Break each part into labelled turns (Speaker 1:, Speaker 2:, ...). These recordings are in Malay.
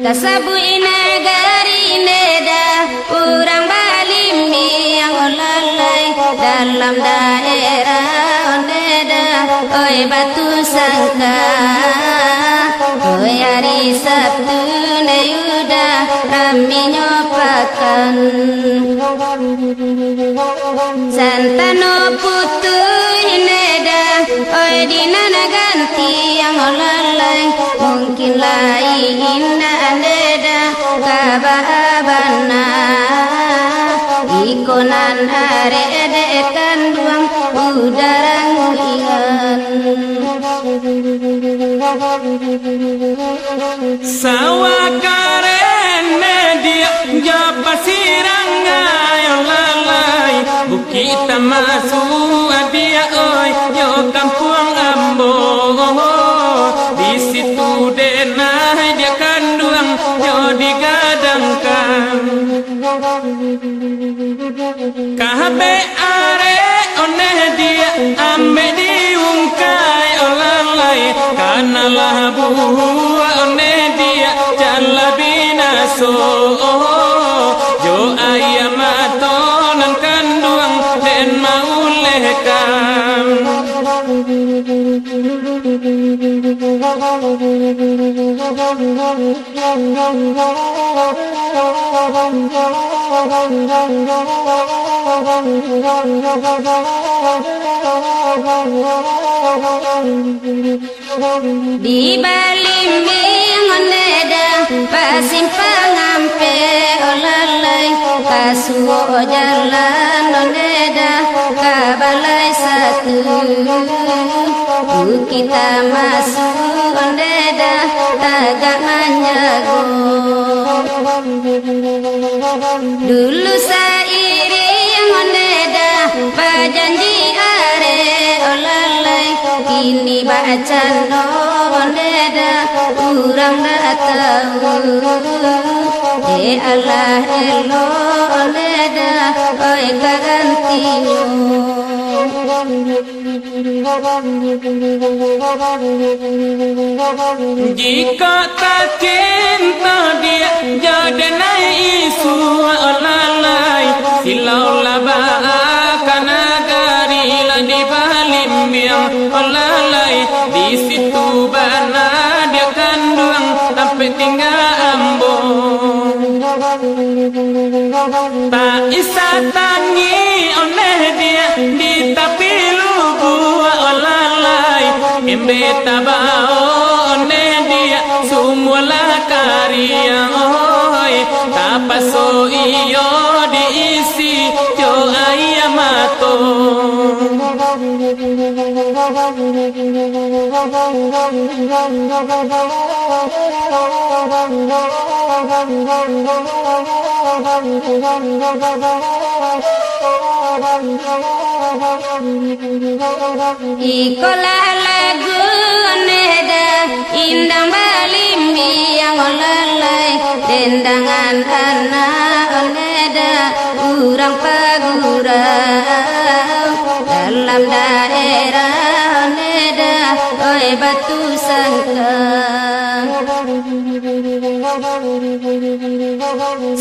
Speaker 1: Kasabu inagari neda urang balimi yang olalai dalam daerah neda oi batu sangka oi hari Sabtu neyuda rami nyopakan santano putu neda oi dinana ganti yang olalai mungkin lain neda kababana ikonan are edekan duang udarang ingan
Speaker 2: sawakaren media japa sirangai lalai bukita masu adia oi yo kampung ambo di situ denai dia kanduang yo digadangkan kabe are oneh dia ambe diungkai olalai karena labu oneh dia jalabinaso jo ayamatonan kanduang den maulehkan
Speaker 1: di balimbing oneda pasimpang ampe olalai kasuo jalan oneda kabalai satu kita masuk oneda agak manjago dulu sairing oneda bajanji are olalai kini bacan oneda urang datang Allah elo oneda oi kagantinyo
Speaker 2: jika tak cinta dia jadi naik isu olalai silau laba akan agari lah di balimbing olalai di situ bana dia kandung sampai tinggal ambo tak isa tangi oneh dia di tapi lugu olalai embe tabao oneh dia semua karya oi tapaso iyo diisi jo ayamato
Speaker 1: ikolah lagu oneda indang balimi yang olalai dendangan anak oneda urang pagurau dalam daerah oneda oi batu sangka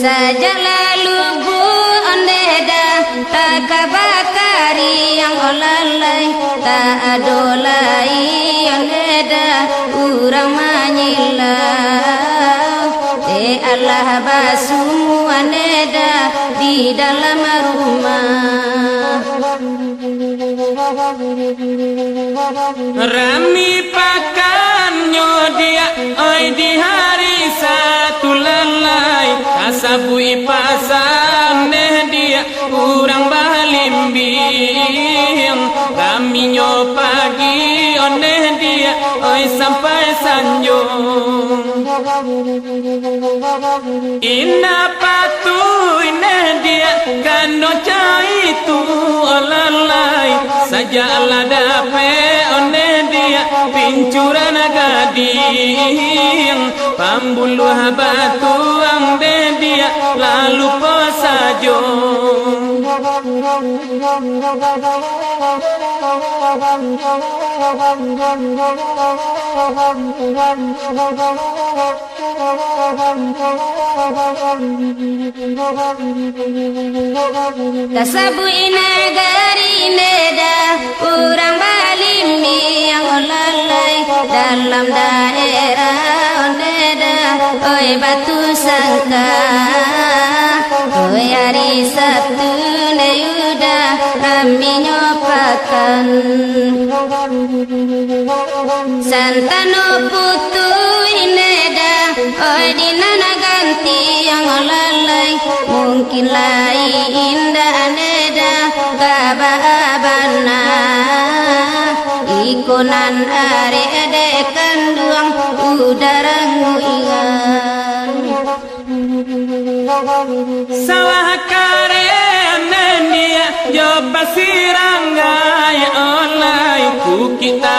Speaker 1: saja lalu bu oneda tak kabakari yang olalai tak adolai oneda urang manyilau te Allah basumu oneda di dalam rumah
Speaker 2: rami pakan nyodia oi di hari satu lalai kasabui pasang neh dia urang balimbing kami nyo pagi oneh dia oi sampai sanjung ina patu ineh dia kano cai tu olalai sajala dape one dia pincuran gading pambuluh batuang de dia lalu posajo
Speaker 1: Kasabu inagari neda urang balimi yang lalai dalam daerah neda oi batu sangka oi hari Sabtu neyuda kami nyopakan santano putu ineda oi dinana ganti yang lalai mungkin lain indah neda kababana ikonan are ade kanduang udara nguingan
Speaker 2: salah karen dia yo basirangga ya olai ku kita